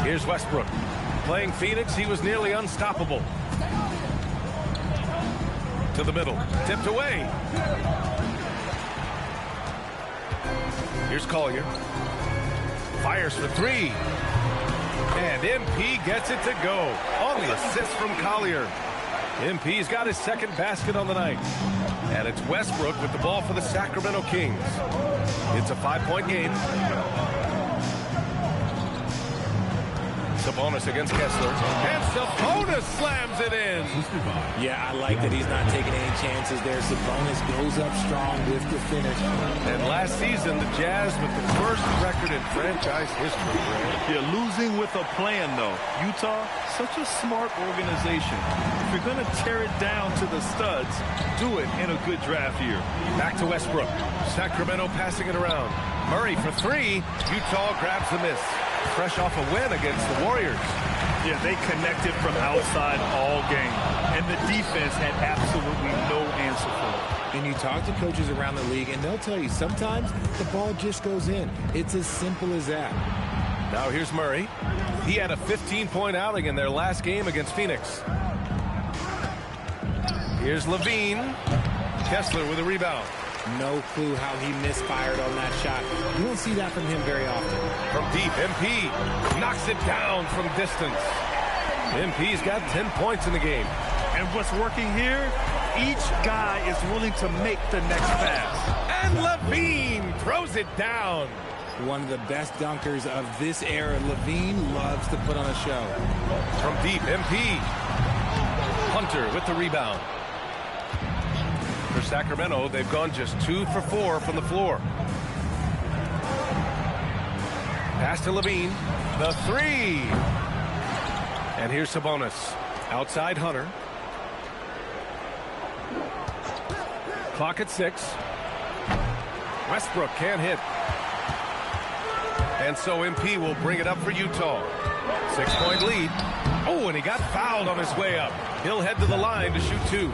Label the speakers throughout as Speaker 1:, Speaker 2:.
Speaker 1: Here's Westbrook. Playing Phoenix, he was nearly unstoppable. To the middle. Tipped away. Here's Collier. Fires for three. And MP gets it to go. On the assist from Collier. MP's got his second basket on the night. And it's Westbrook with the ball for the Sacramento Kings. It's a 5-point game. Sabonis against Kessler. And Sabonis slams it in.
Speaker 2: Yeah, I like that he's not taking any chances there. Sabonis goes up strong with the finish.
Speaker 1: And last season, the Jazz with the worst record in franchise history.
Speaker 3: You're losing with a plan, though. Utah, such a smart organization. If you're going to tear it down to the studs, do it in a good draft year.
Speaker 1: Back to Westbrook. Sacramento passing it around. Murray for three. Utah grabs the miss. Fresh off a win against the Warriors.
Speaker 3: Yeah, they connected from outside all game. And the defense had absolutely no answer for it.
Speaker 2: And you talk to coaches around the league, and they'll tell you sometimes the ball just goes in. It's as simple as that.
Speaker 1: Now here's Murray. He had a 15-point outing in their last game against Phoenix. Here's Levine. Kessler with a rebound.
Speaker 2: No clue how he misfired on that shot. You don't see that from him very often.
Speaker 1: From deep, MP knocks it down from distance. MP's got 10 points in the game.
Speaker 3: And what's working here, each guy is willing to make the next pass.
Speaker 1: And Levine throws it down.
Speaker 2: One of the best dunkers of this era. Levine loves to put on a show.
Speaker 1: From deep, MP. Hunter with the rebound. For Sacramento, they've gone just 2 for 4 from the floor. Pass to Levine. The three. And here's Sabonis. Outside Hunter. Clock at 6. Westbrook can't hit. And so MP will bring it up for Utah. 6-point lead. Oh, and he got fouled on his way up. He'll head to the line to shoot 2.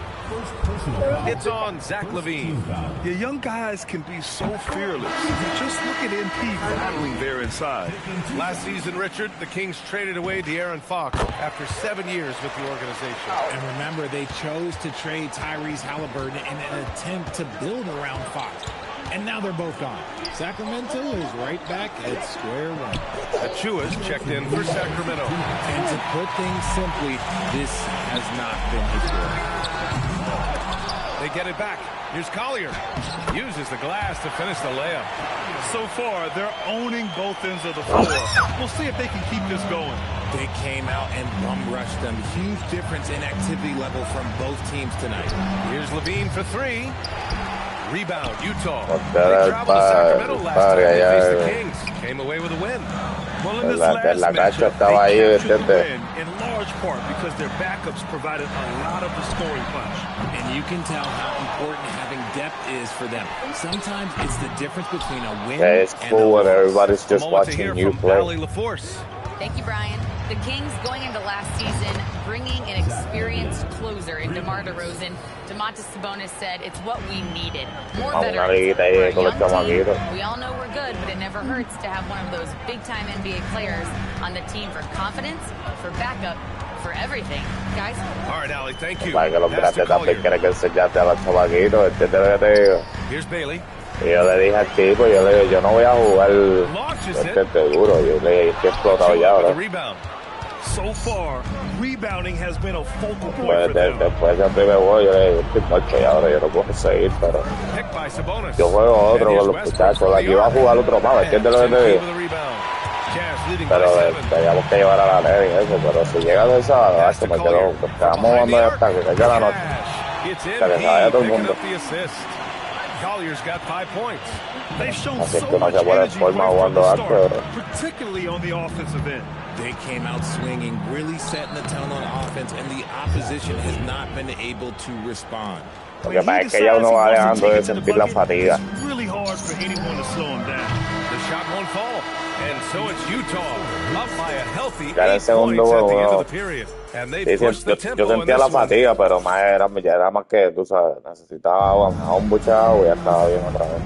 Speaker 1: It's on Zach Levine.
Speaker 3: Your young guys can be so fearless. Just look at MP battling there inside.
Speaker 1: Last season, Richard, the Kings traded away De'Aaron Fox after 7 years with the organization.
Speaker 2: And remember, they chose to trade Tyrese Halliburton in an attempt to build around Fox. And now they're both gone. Sacramento is right back at square one.
Speaker 1: Achua's checked in for Sacramento.
Speaker 2: And to put things simply, this has not been his work.
Speaker 1: They get it back. Here's Collier. Uses the glass to finish the layup.
Speaker 3: So far, they're owning both ends of the floor. We'll see if they can keep this going.
Speaker 2: They came out and bum-rushed them. Huge difference in activity level from both teams tonight.
Speaker 1: Here's Levine for three. Rebound, Utah. They traveled to Sacramento last time they faced the Kings. Came away with a win.
Speaker 3: Well, in this last matchup, they captured the win in large part because their backups provided a lot of the scoring punch.
Speaker 2: And you can tell how important having depth is for them. Sometimes it's the difference between a win
Speaker 4: and it's cool when everybody's just watching you play.
Speaker 5: Thank you, Brian. The Kings going into last season bringing an experienced closer in DeMar DeRozan. Domantas Sabonis said it's what we needed. More veterans for a young team. We all know we're good, but it never hurts to have one of those big-time NBA players on the team for confidence, for backup, for everything. Guys?
Speaker 1: All right, Allie, thank you. Here's Bailey.
Speaker 4: Y yo le dije al tipo, yo no voy a jugar duro, yo le dije que explotado ya ahora.
Speaker 3: So far, rebounding has been a focal point for them.
Speaker 4: Después del primer juego yo le dije, estoy muerto y ahora yo no puedo seguir, pero yo juego otro con los muchachos, aquí va a jugar otro más, ¿entiendes lo que te digo? Pero teníamos que llevar a la ley y eso, pero si llega de sábado, me quedo, estamos jugando hasta que caiga la noche, hasta que se vaya todo el mundo.
Speaker 1: Collier's got 5 points.
Speaker 3: They've shown so much energy from the start, particularly on the offensive end.
Speaker 2: They came out swinging, really setting the tone on offense, and the opposition has not been able to respond.
Speaker 4: Lo que pasa es que ya uno va dejando de sentir la fatiga.
Speaker 3: It's really hard for anyone to slow him down.
Speaker 1: The shot won't fall, and so it's Utah up by a healthy 8 points
Speaker 4: at
Speaker 1: the end of the period. And they pushed the tempo
Speaker 4: yo sentía la fatiga, pero más ya era más que, tú sabes, necesitaba agua, un bucha agua y ya estaba bien otra vez.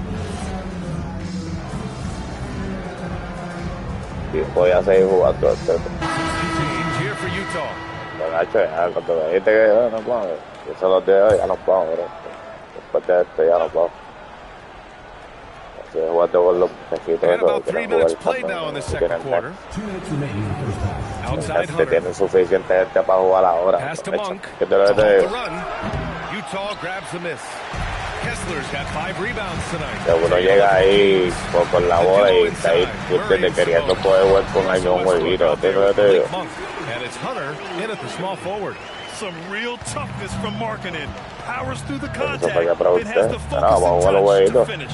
Speaker 4: Bien. podía seguir jugando.
Speaker 1: Here for Utah.
Speaker 4: Cuando me dijiste que no puedo, yo se los dejo, ya no puedo, bro. Después de esto ya no puedo. Así de jugando con los muchachitos esos que quieren jugar cuando quieren ver. Tienen suficiente gente para jugar ahora. ¿Qué te lo digo?
Speaker 1: Utah grabs the miss. Kessler's got 5 rebounds tonight.
Speaker 4: Que uno llega ahí con la bola y está ahí queriendo poder jugar con algún jueguito. ¿Qué te lo digo?
Speaker 1: And it's Hunter in at the small forward.
Speaker 3: Some real toughness from Markkanen. Powers through the contact.
Speaker 4: It has the focus and touch to finish.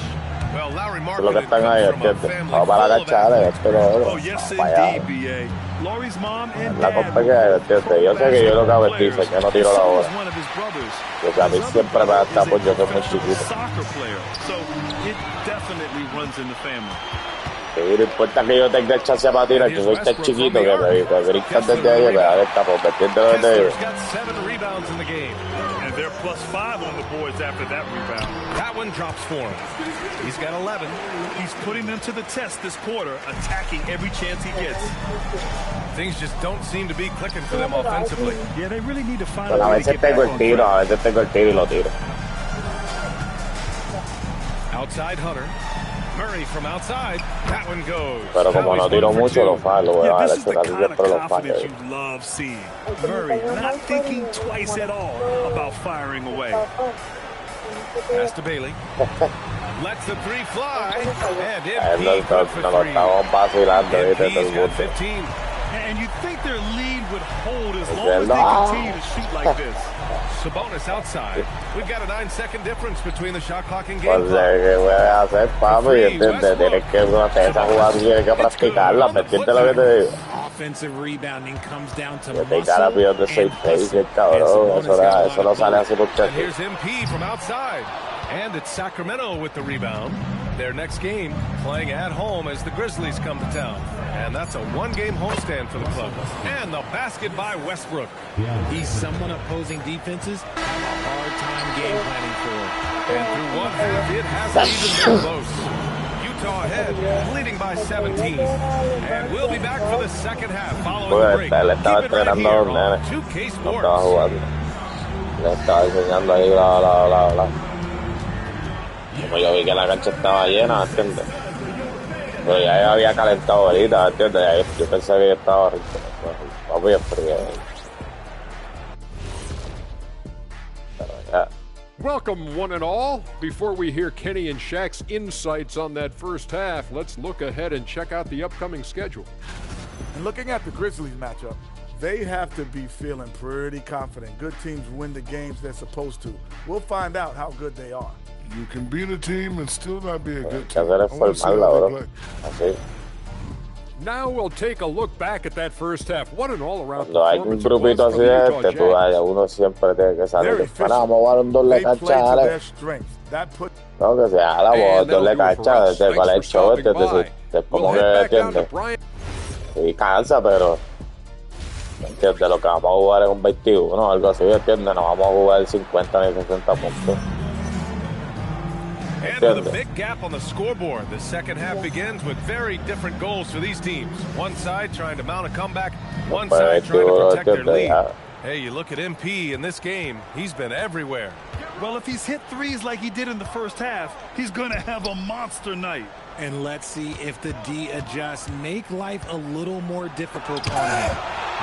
Speaker 1: Well, Larry
Speaker 4: Lo que están ahí, ¿entiendes? Vamos para la cachada, esto lo
Speaker 3: Laurie's mom and
Speaker 4: la cosa que, ¿entiendes? Yo sé que yo lo que hago es decir, yo no tiro la bola. Porque a mí siempre me da tapo, yo soy muy chiquito. Sí, no importa que yo tenga chance para tirar, yo soy tan chiquito que me brincan desde ahí y me da el tapo, ¿me entiendes lo que te digo?
Speaker 3: And they're +5 on the boards after that rebound.
Speaker 1: That one drops for him. He's got 11.
Speaker 3: He's putting them to the test this quarter, attacking every chance he gets.
Speaker 1: Things just don't seem to be clicking for them offensively.
Speaker 3: Yeah, they really need to find
Speaker 4: a veces tengo el tiro, a veces tengo el tiro y lo tiro.
Speaker 1: Outside Hunter. Murray from outside. That one goes.
Speaker 4: Pero como no tiro mucho, lo fallo, voy a dar hecho casi siempre lo fallo.
Speaker 3: Love seeing Murray not thinking twice at all about firing away.
Speaker 1: Pass to Bailey. Lets the 3 fly. And MP good for 3. MP's got 15.
Speaker 3: And you'd think their lead would hold as long as they continue to shoot like this.
Speaker 1: Sabonis outside. We've got a 9-second difference between the shot clock and game
Speaker 4: clock. ¿Qué voy a hacer, papi? ¿Entiendes? Tienes que hacer esa jugada, tienes que practicarla, ¿me entiendes lo que te digo?
Speaker 2: Offensive rebounding comes down to
Speaker 4: te cara pidió de 6 paces, cabrón. Eso no sale así por
Speaker 1: and here's MP from outside. And it's Sacramento with the rebound. Their next game playing at home as the Grizzlies come to town. And that's a 1-game homestand for the club. And the basket by Westbrook.
Speaker 2: He's someone opposing defenses a hard time game planning for.
Speaker 1: And through one half, it hasn't even been close. Utah ahead, leading by 17. And we'll be back for the second half following the break. Keep it right here on 2K Sports.
Speaker 4: Le estaba enseñando ahí la. Como yo vi que la cancha estaba llena, ¿entiendes? Pero ya había calentado ahorita, ¿entiendes? Yo pensé que ya estaba rico. Papi, es frío. Pero ya.
Speaker 6: Welcome, one and all. Before we hear Kenny and Shaq's insights on that first half, let's look ahead and check out the upcoming schedule.
Speaker 7: And looking at the Grizzlies matchup, they have to be feeling pretty confident. Good teams win the games they're supposed to. We'll find out how good they are.
Speaker 8: You can beat a team and still not be a good
Speaker 4: team.
Speaker 6: Now we'll take a look back at that first half. What an all-around
Speaker 4: performance. Hay un grupito así de tú uno siempre tiene que salir. Vamos a jugar un doble cancha, dale. No, que sea la voz, doble cancha, desde para el show, desde como que entiende. Y cansa, pero entiende, lo que vamos a jugar es un 21, algo así, entiende, no vamos a jugar 50 ni 60 puntos.
Speaker 1: And with a big gap on the scoreboard, the second half begins with very different goals for these teams. One side trying to mount a comeback, one side trying to protect their lead. Hey, you look at MP in this game, he's been everywhere.
Speaker 3: Well, if he's hit threes like he did in the first half, he's going to have a monster night.
Speaker 2: And let's see if the D adjusts, make life a little more difficult on him.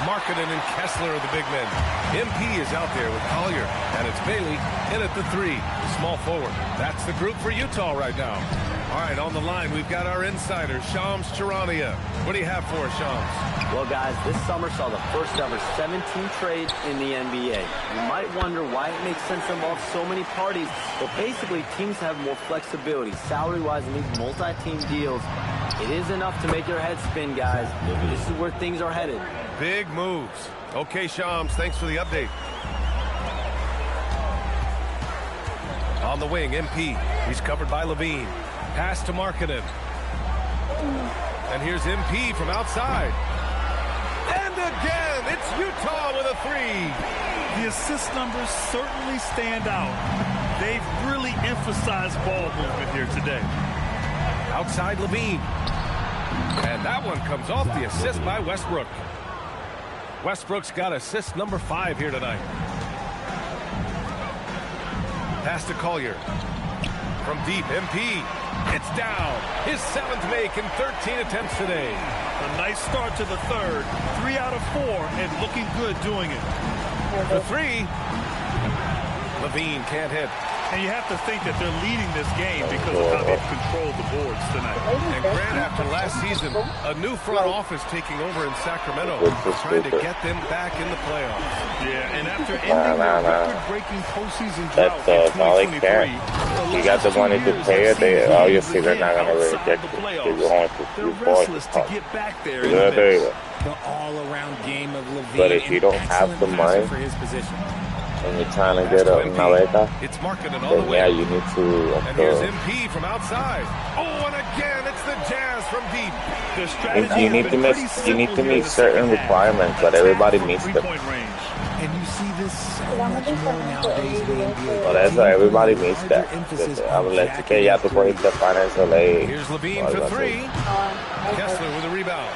Speaker 1: Markkanen and Kessler are the big men. MP is out there with Collier, and it's Bailey in at the 3, the small forward. That's the group for Utah right now. All right, on the line, we've got our insider, Shams Charania. What do you have for us, Shams?
Speaker 9: Well, guys, this summer saw the first ever 17 trades in the NBA. You might wonder why it makes sense to involve so many parties, but basically teams have more flexibility, salary-wise, in these multi-team deals. It is enough to make your head spin, guys. This is where things are headed.
Speaker 1: Big moves. Okay, Shams, thanks for the update. On the wing, MP. He's covered by Levine. Pass to Markkanen. And here's MP from outside. And again, it's Utah with a 3.
Speaker 3: The assist numbers certainly stand out. They've really emphasized ball movement here today.
Speaker 1: Outside Levine. And that one comes off the assist by Westbrook. Westbrook's got assist number 5 here tonight. Pass to Collier. From deep, MP. It's down. His 7th make in 13 attempts today.
Speaker 3: A nice start to the third. 3 out of 4 and looking good doing it.
Speaker 1: The 3. Levine can't hit.
Speaker 3: And you have to think that they're leading this game because of how they've controlled the boards tonight.
Speaker 1: And Grant, after last season, a new front office taking over in Sacramento, trying to get them back in the playoffs.
Speaker 3: Yeah, and after ending their record-breaking postseason drought in 2023,
Speaker 4: you got the money to pay it, they obviously they're not going to reject it.
Speaker 3: They're restless to get back there.
Speaker 2: The all-around game of Levine.
Speaker 4: But if you don't have the money
Speaker 2: for his position.
Speaker 4: and you're trying to get una beca,
Speaker 1: it's marketed all the way.
Speaker 4: Yeah, you need to.
Speaker 1: And here's MP from outside. Oh, and again, it's the Jazz from deep.
Speaker 3: Their strategy
Speaker 4: you need to meet certain requirements, but everybody meets them.
Speaker 2: And you see this so much more nowadays in the NBA.
Speaker 4: Por eso everybody meets that. Hablaste que ya tú puedes ir financial aid.
Speaker 1: Here's Levine for 3. Kessler with a rebound.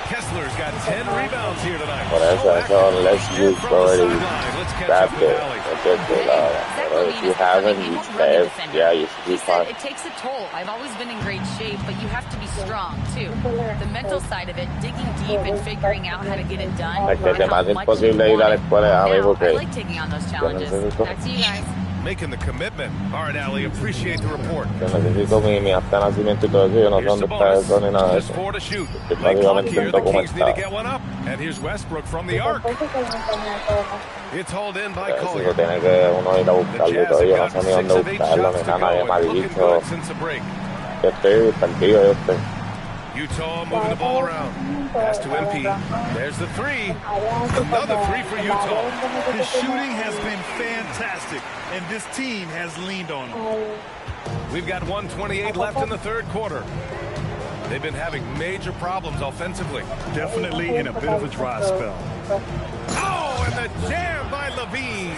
Speaker 1: Kessler's got 10 rebounds here tonight.
Speaker 4: Por eso unless you've already grabbed it, if you haven't, you should be fine.
Speaker 5: It takes a toll. I've always been in great shape, but you have to be strong too. The mental side of it, digging deep and figuring out how to get it done.
Speaker 4: I
Speaker 5: like taking on those challenges. Back to you guys.
Speaker 1: Making the commitment. All right, Allie, appreciate the report.
Speaker 4: Just 4
Speaker 1: to shoot. Late clock here, the Kings need to get one up. And here's Westbrook from the arc. It's hauled in by Collier. The Jazz have got 6 of 8 shots to go and looking good since the break. Utah moving the ball around. Pass to MP. There's the 3. Another 3 for Utah.
Speaker 3: His shooting has been fantastic, and this team has leaned on him.
Speaker 1: We've got 1:28 left in the third quarter. They've been having major problems offensively.
Speaker 3: Definitely in a bit of a dry spell.
Speaker 1: Oh, and the jam by Levine.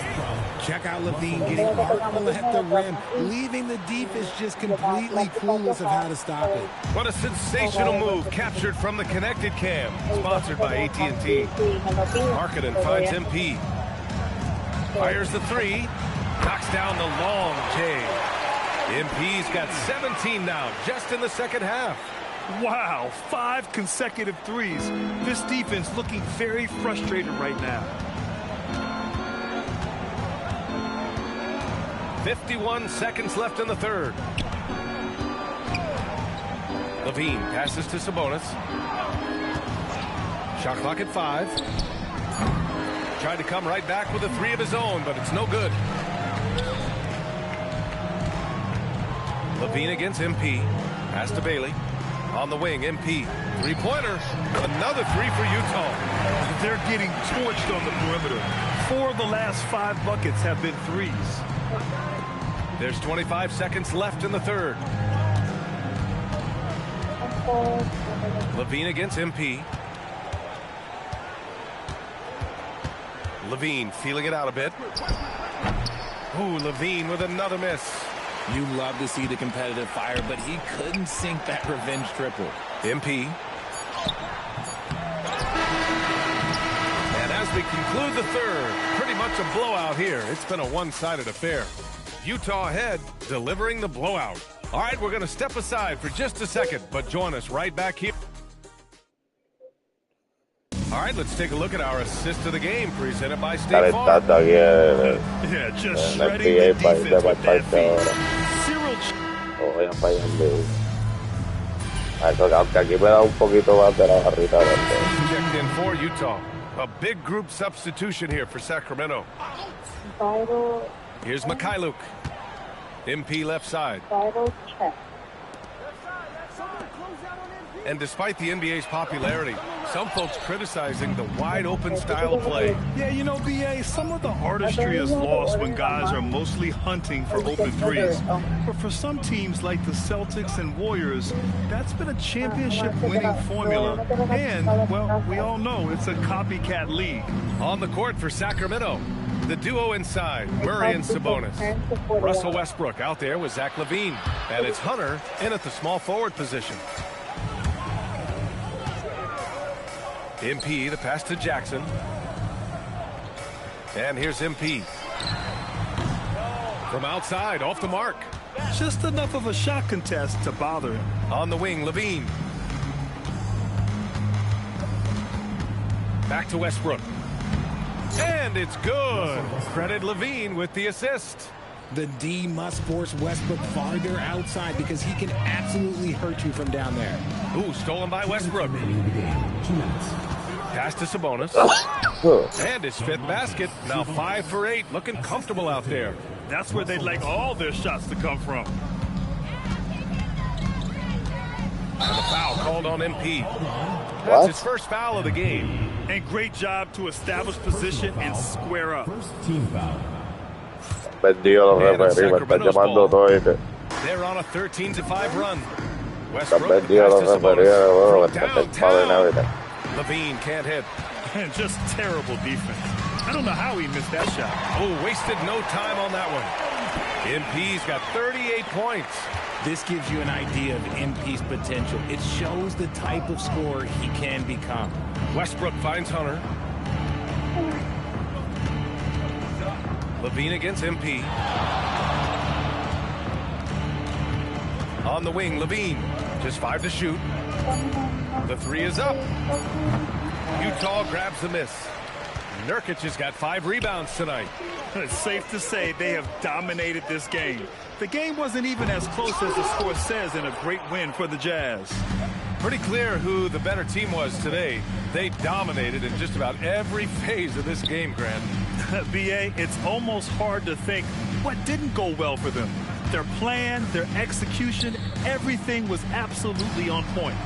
Speaker 2: Check out Levine getting artful at the rim, leaving the defense just completely clueless of how to stop it.
Speaker 1: What a sensational move, captured from the connected cam, sponsored by AT&T. Marketing finds MP. Fires the 3, knocks down the long J. MP's got 17 now, just in the second half.
Speaker 3: Wow, 5 consecutive threes. This defense looking very frustrated right now.
Speaker 1: 51 seconds left in the third. Levine passes to Sabonis. Shot clock at 5. Tried to come right back with a 3 of his own, but it's no good. Levine against MP. Pass to Bailey. On the wing, MP. 3-pointer. Another 3 for Utah.
Speaker 3: They're getting torched on the perimeter. 4 of the last 5 buckets have been threes.
Speaker 1: There's 25 seconds left in the third. Levine against MP. Levine feeling it out a bit. Ooh, Levine with another miss.
Speaker 2: You love to see the competitive fire, but he couldn't sink that revenge triple.
Speaker 1: MP. And as we conclude the third, pretty much a blowout here. It's been a one-sided affair. Utah ahead, delivering the blowout. All right, we're going to step aside for just a second, but join us right back here. All right, let's take a look at our assist of the game presented by State Farm.
Speaker 3: Yeah, just shredding the defense with that feed.
Speaker 1: Checked in for Utah. A big group substitution here for Sacramento. Here's Mikhailuk. MP left side. And despite the NBA's popularity, some folks criticizing the wide-open style of play.
Speaker 3: Yeah, you know, BA, some of the artistry is lost when guys are mostly hunting for open threes. But for some teams like the Celtics and Warriors, that's been a championship-winning formula. And, well, we all know it's a copycat league.
Speaker 1: On the court for Sacramento, the duo inside, Murray and Sabonis. Russell Westbrook out there with Zach LaVine. And it's Hunter in at the small forward position. MP, the pass to Jackson. And here's MP. From outside, off the mark.
Speaker 3: Just enough of a shot contest to bother him.
Speaker 1: On the wing, Levine. Back to Westbrook. And it's good. Credit Levine with the assist.
Speaker 2: The D must force Westbrook farther outside because he can absolutely hurt you from down there.
Speaker 1: Ooh, stolen by Westbrook. Pass to Sabonis. And his 5th basket. Now 5 for 8. Looking comfortable out there.
Speaker 3: That's where they'd like all their shots to come from.
Speaker 1: And the foul called on MP. That's his first foul of the game.
Speaker 3: And great job to establish position and square up.
Speaker 1: They're on a 13-5 run. Westbrook pass to Sabonis. Downtown. Levine can't hit.
Speaker 3: And just terrible defense. I don't know how he missed that shot.
Speaker 1: Oh, wasted no time on that one. MP's got 38 points.
Speaker 2: This gives you an idea of MP's potential. It shows the type of scorer he can become.
Speaker 1: Westbrook finds Hunter. Levine against MP. On the wing, Levine. Just 5 to shoot. The 3 is up. Utah grabs the miss. Nurkic has got 5 rebounds tonight.
Speaker 3: It's safe to say they have dominated this game. The game wasn't even as close as the score says in a great win for the Jazz.
Speaker 1: Pretty clear who the better team was today. They dominated in just about every phase of this game, Grant.
Speaker 3: BA, it's almost hard to think what didn't go well for them. Their plan, their execution, everything was absolutely on point.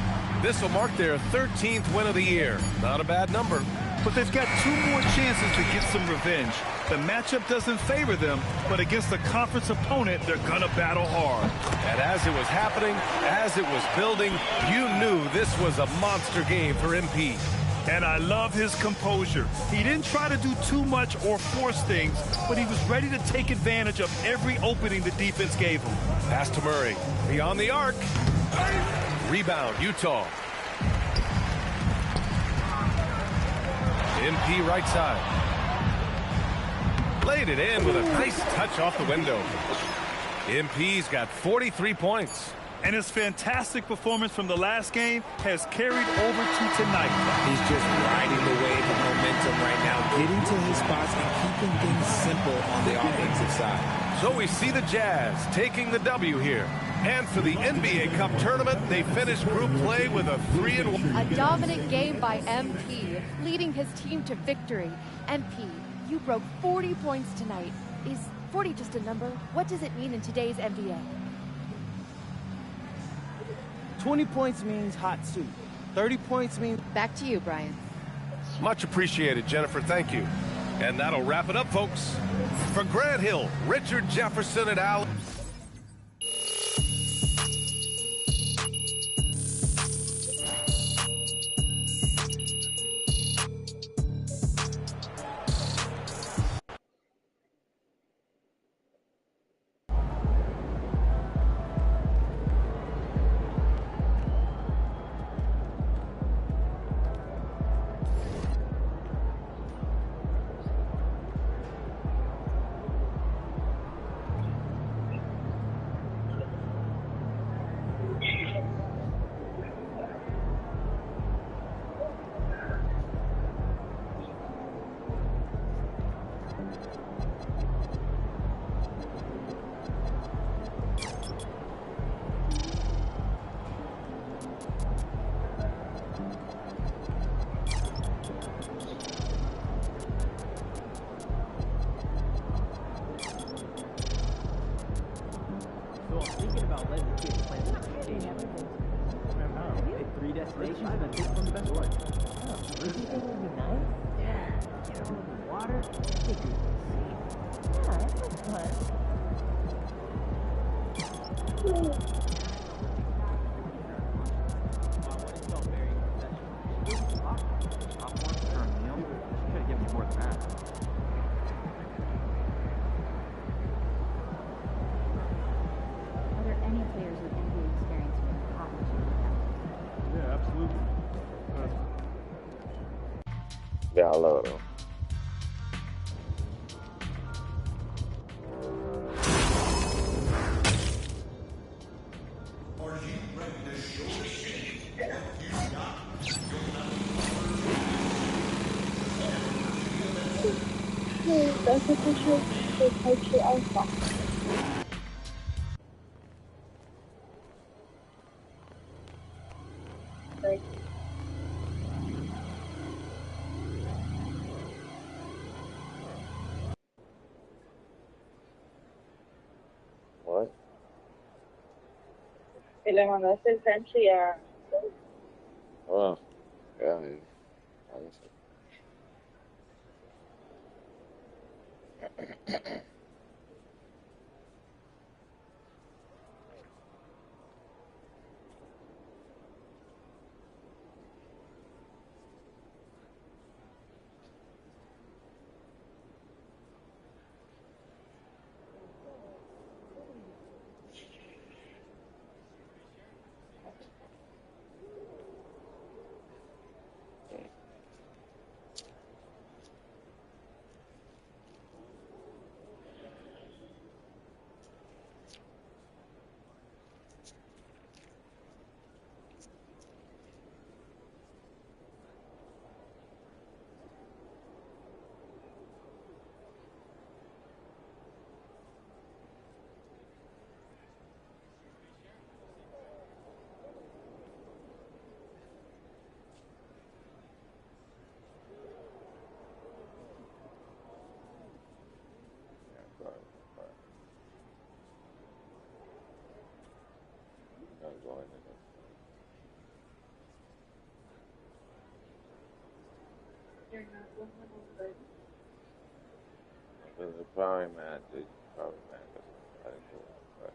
Speaker 1: This will mark their 13th win of the year. Not a bad number.
Speaker 3: But they've got 2 more chances to get some revenge. The matchup doesn't favor them, but against a conference opponent, they're gonna battle hard.
Speaker 1: And as it was happening, as it was building, you knew this was a monster game for MP.
Speaker 3: And I love his composure. He didn't try to do too much or force things, but he was ready to take advantage of every opening the defense gave him.
Speaker 1: Pass to Murray. Beyond the arc. Rebound, Utah. MP right side. Laid it in with a nice touch off the window. MP's got 43 points.
Speaker 3: And his fantastic performance from the last game has carried over to tonight.
Speaker 2: He's just riding the wave of momentum right now, getting to his spots and keeping things simple on the offensive side.
Speaker 1: So we see the Jazz taking the W here. And for the NBA Cup tournament, they finished group play with a 3-1.
Speaker 10: A dominant game by MP, leading his team to victory. MP, you broke 40 points tonight. Is 40 just a number? What does it mean in today's NBA?
Speaker 11: 20 points means hot soup. 30 points means...
Speaker 10: Back to you, Brian.
Speaker 1: Much appreciated, Jennifer. Thank you. And that'll wrap it up, folks. For Grant Hill, Richard Jefferson, and Al...
Speaker 4: Diablo, bro.
Speaker 12: Das ist ein falsche einfach.
Speaker 4: What?
Speaker 12: Y le mandaste el Frenchie a...
Speaker 4: Oh, yeah. Because they're probably mad. They're probably mad. I didn't do it.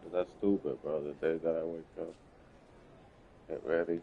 Speaker 4: But that's stupid, bro. The day that I wake up, get ready.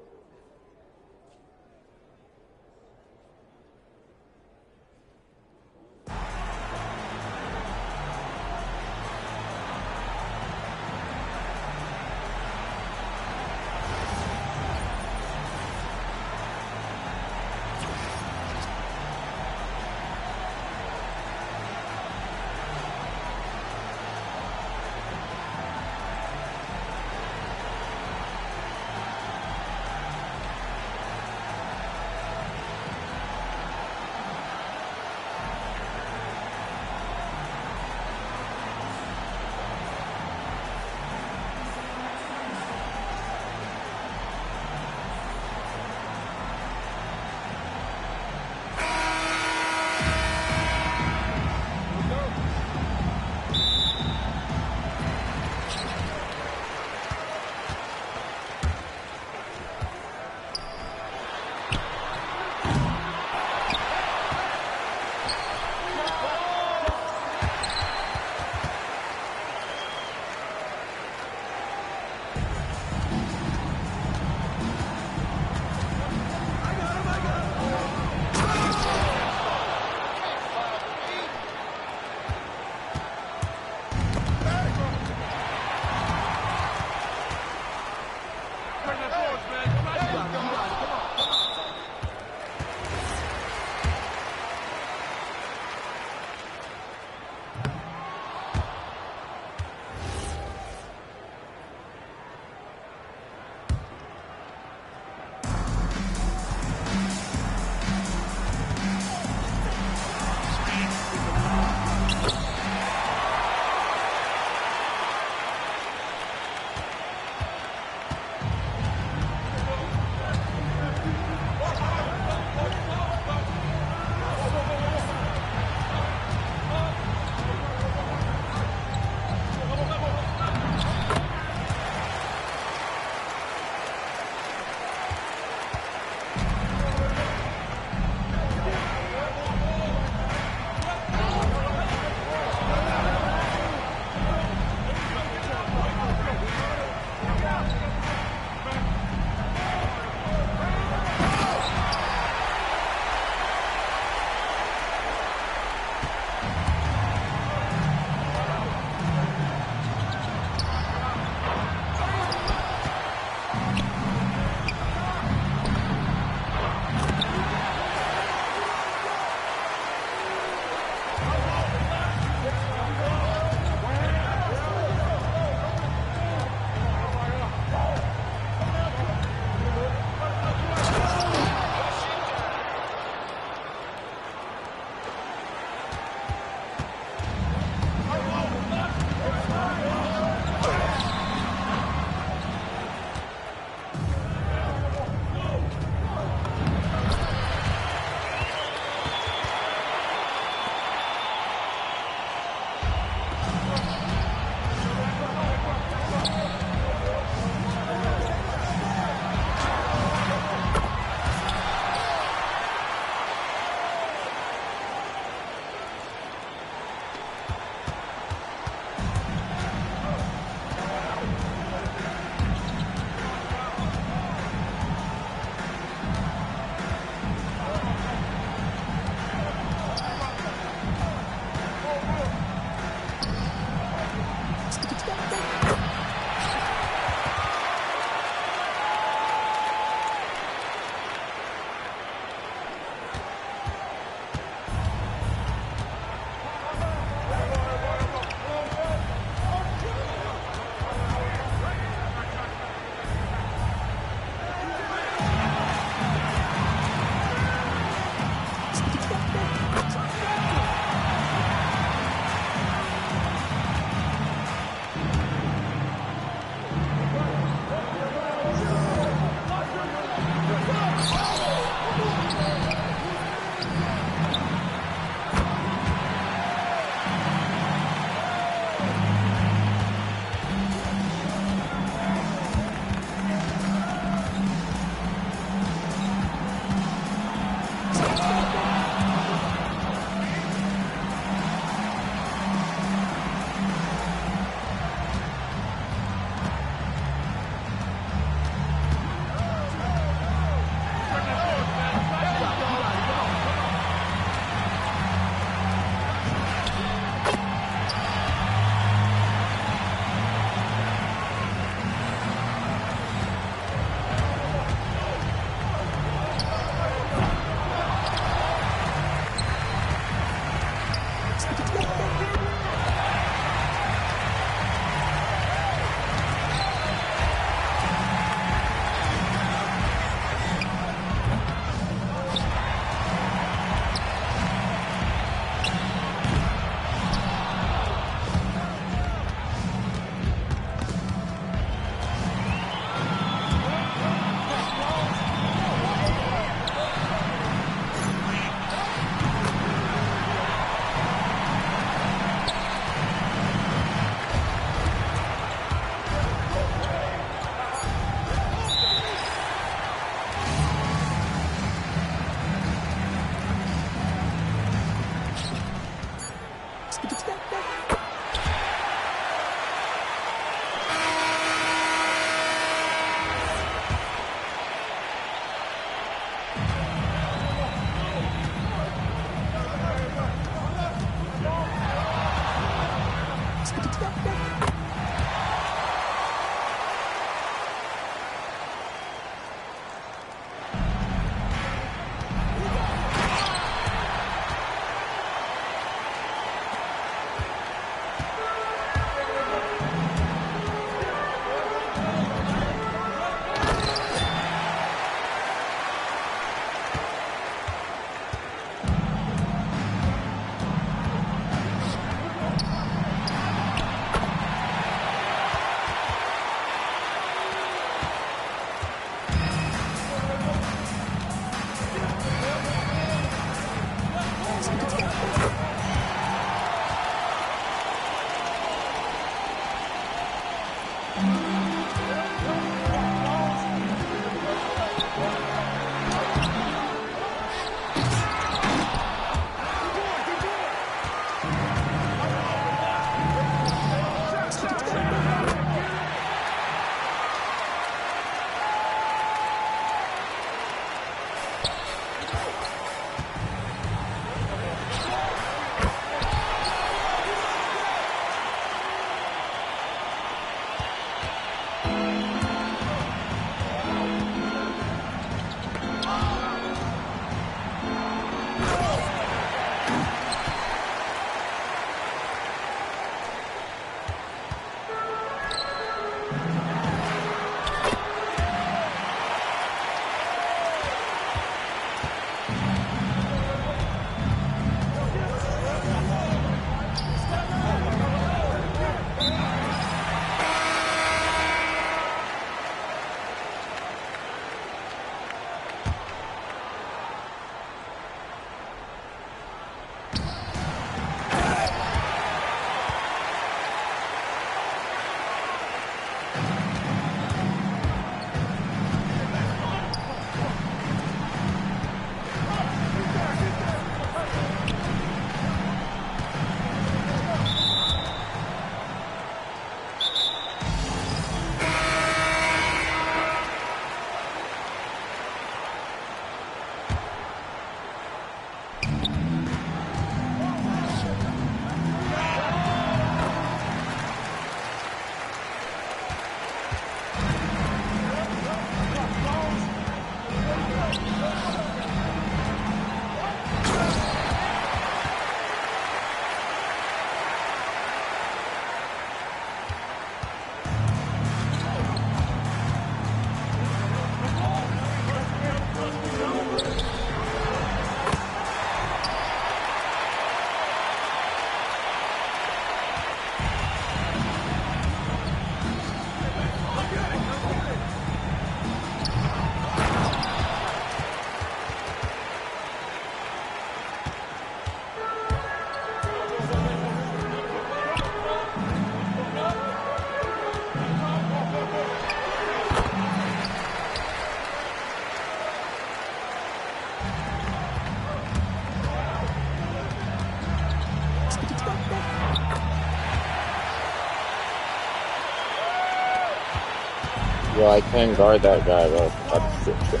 Speaker 4: Yo, I can't guard that guy, bro. That's shit.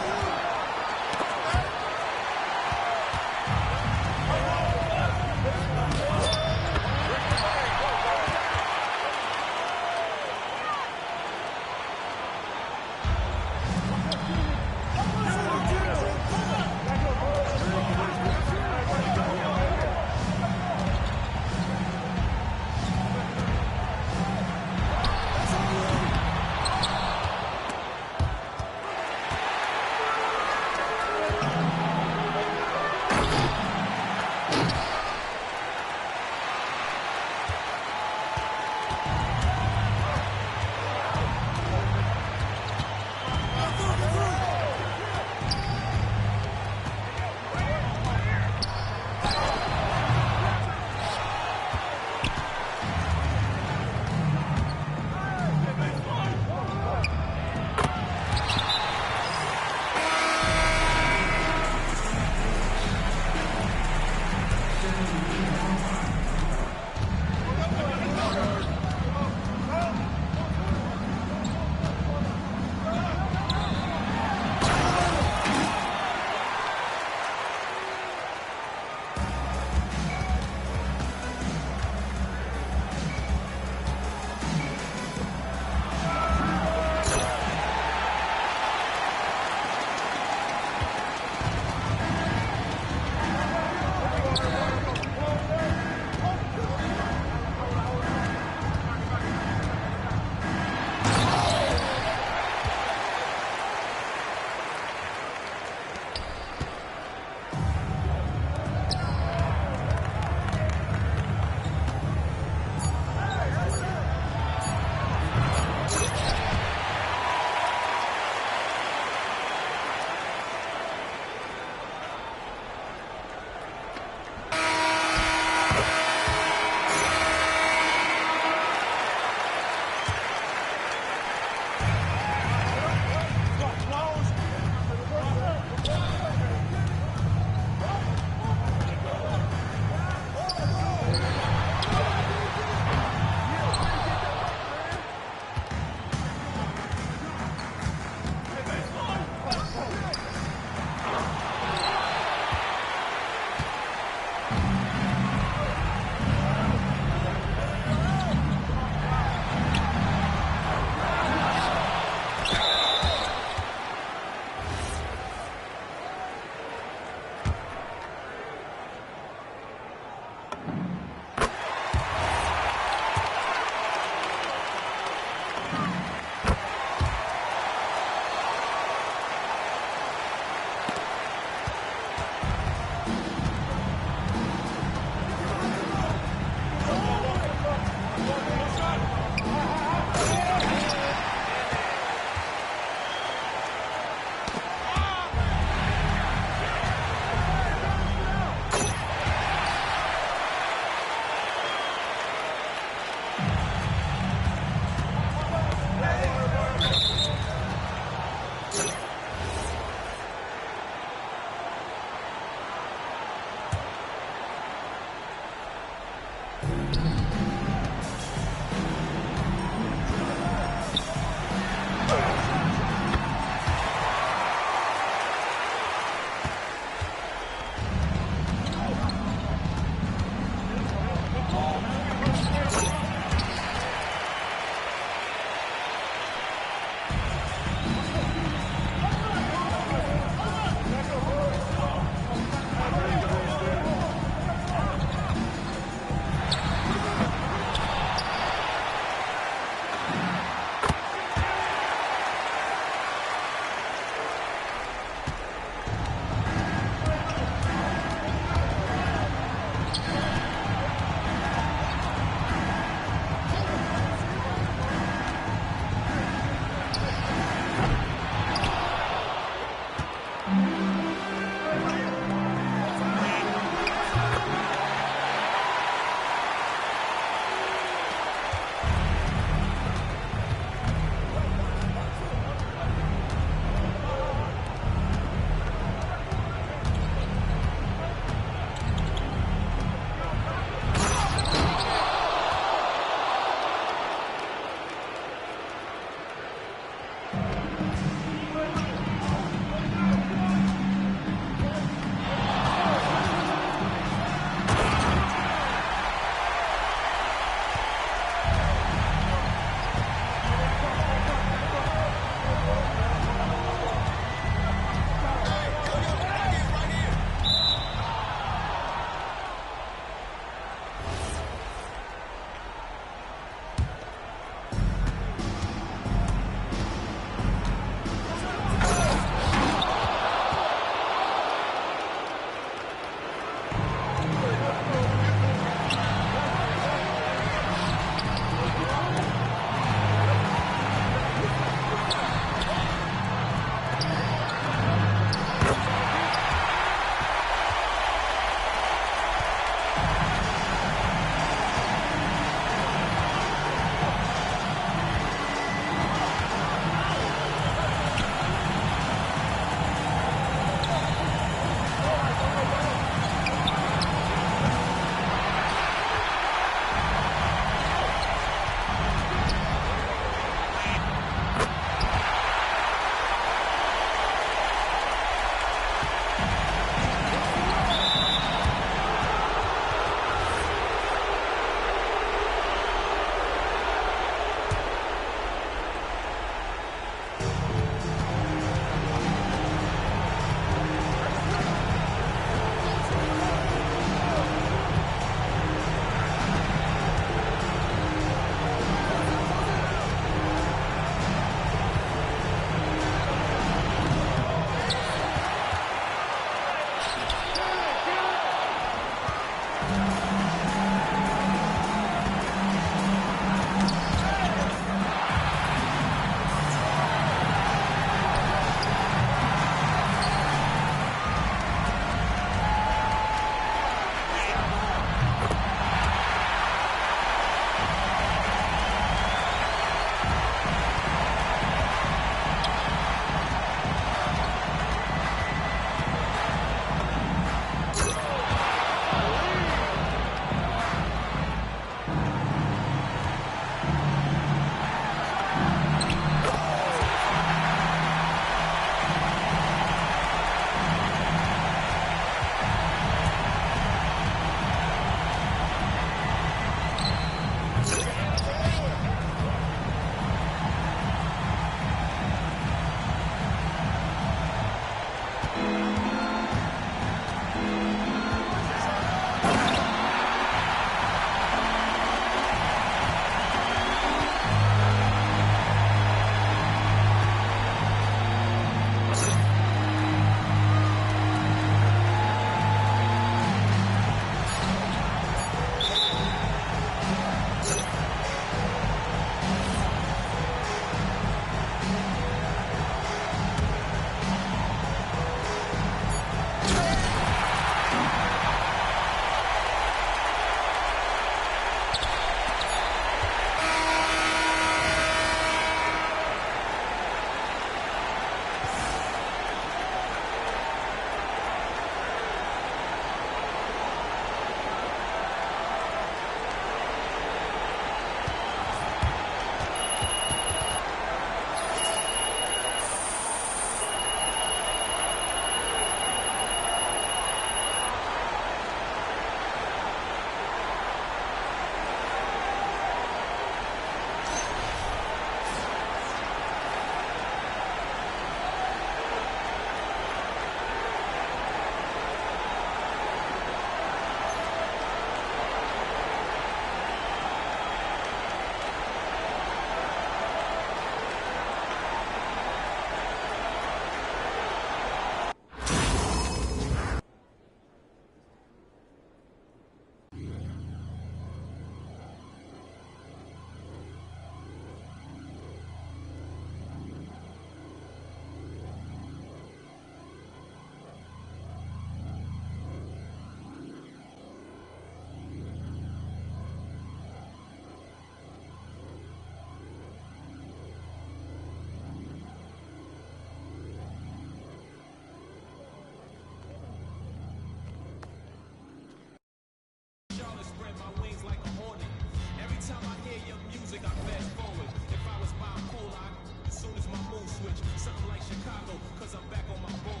Speaker 13: Chicago, cause I'm back on my boat.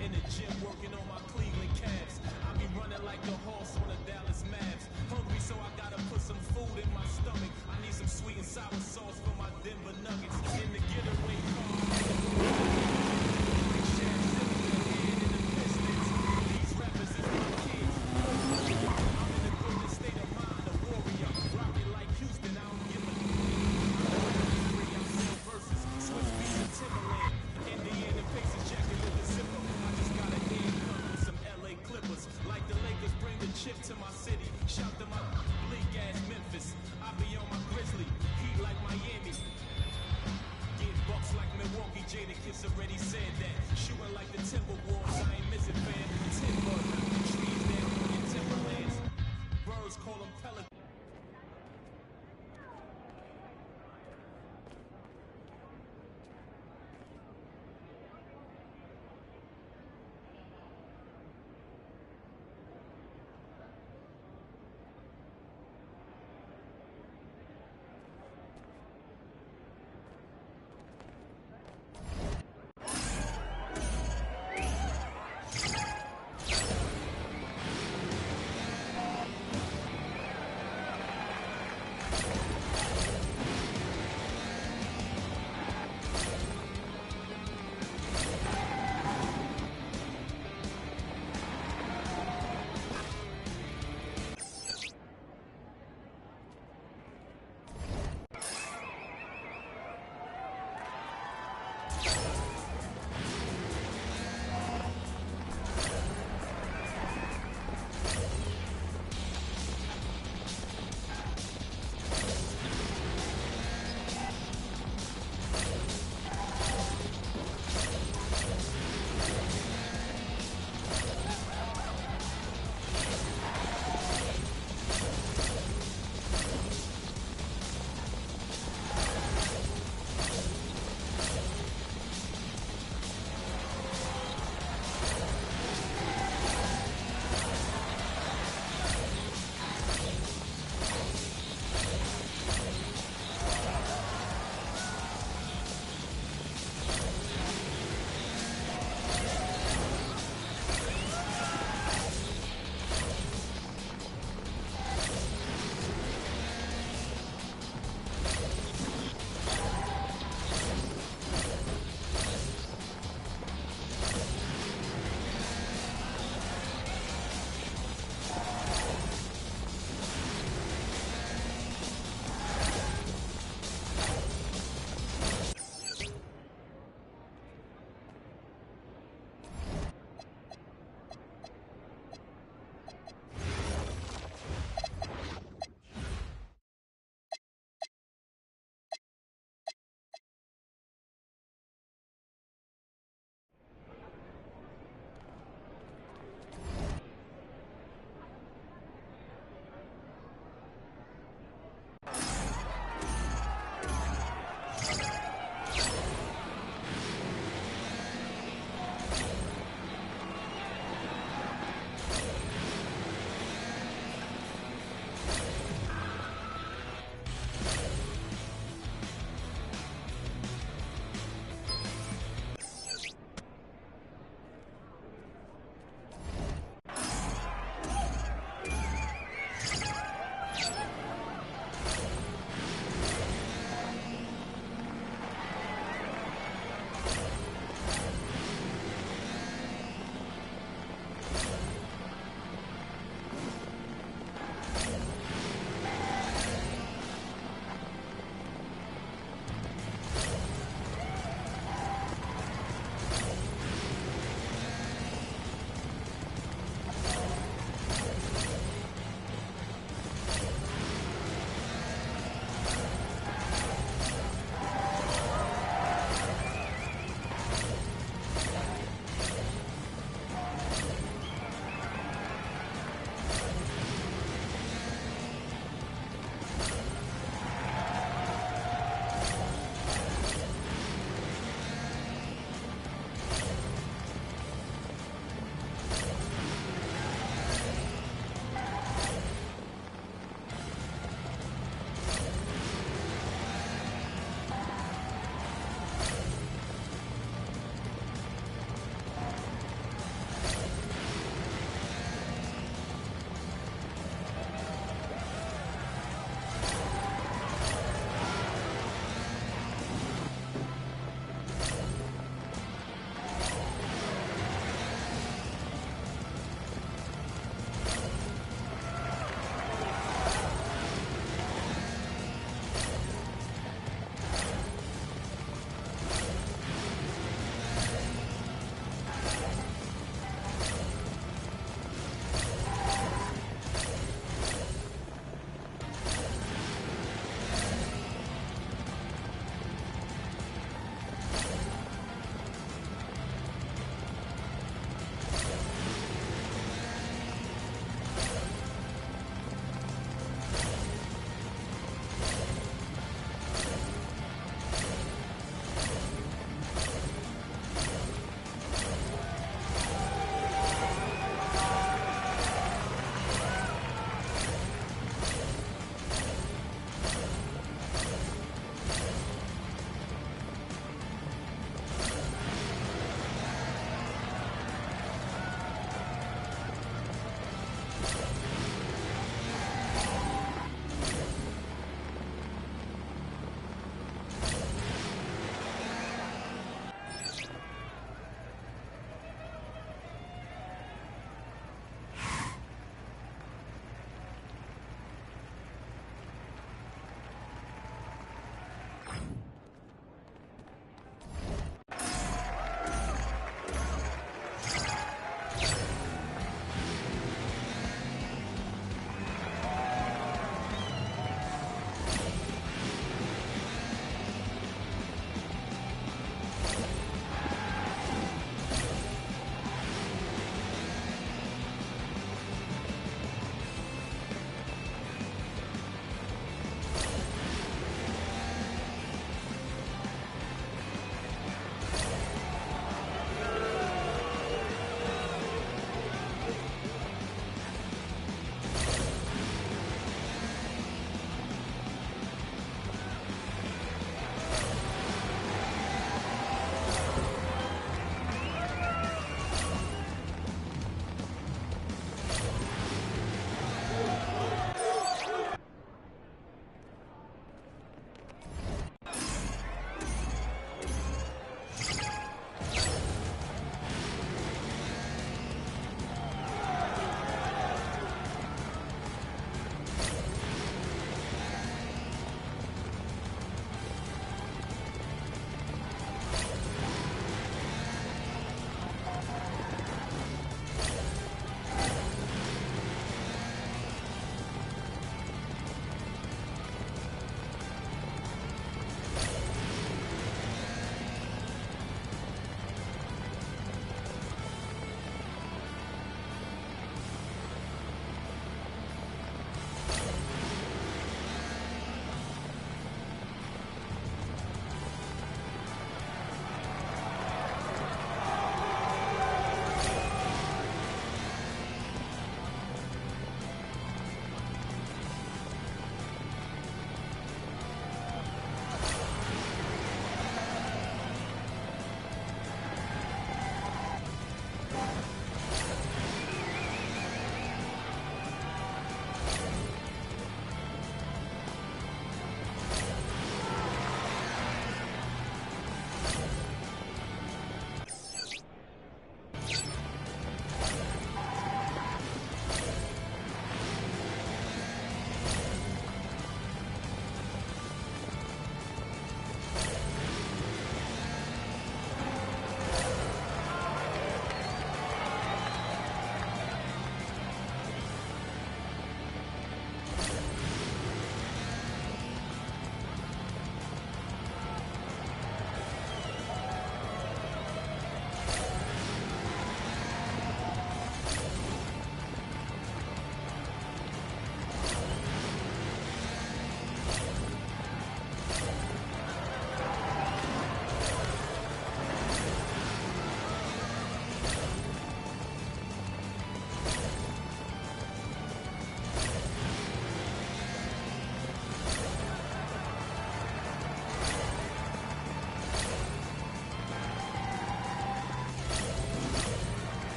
Speaker 13: In the gym working on my Cleveland Cavs. I be running like the horse on the Dallas Mavs. Hungry, so I gotta put some food in my stomach. I need some sweet and sour sauce for my Denver Nuggets. In the getaway car. These rappers is my kids. I'm in the golden state of mind, a warrior. Rocket like Houston, I don't give a versus Swiss beats and Timberland. Indiana faces jacket with the zipper. I just got a handgun with some LA Clippers. Like the Lakers, bring the chip to my city. Shout to my bleak ass Memphis. I be on my Grizzly, heat like Miami. Get bucks like Milwaukee, Jadakiss already said that. Shooting like the Timberwolves, I ain't missing, fam. Timber, trees down on your Timberlands. Birds call them pelicans.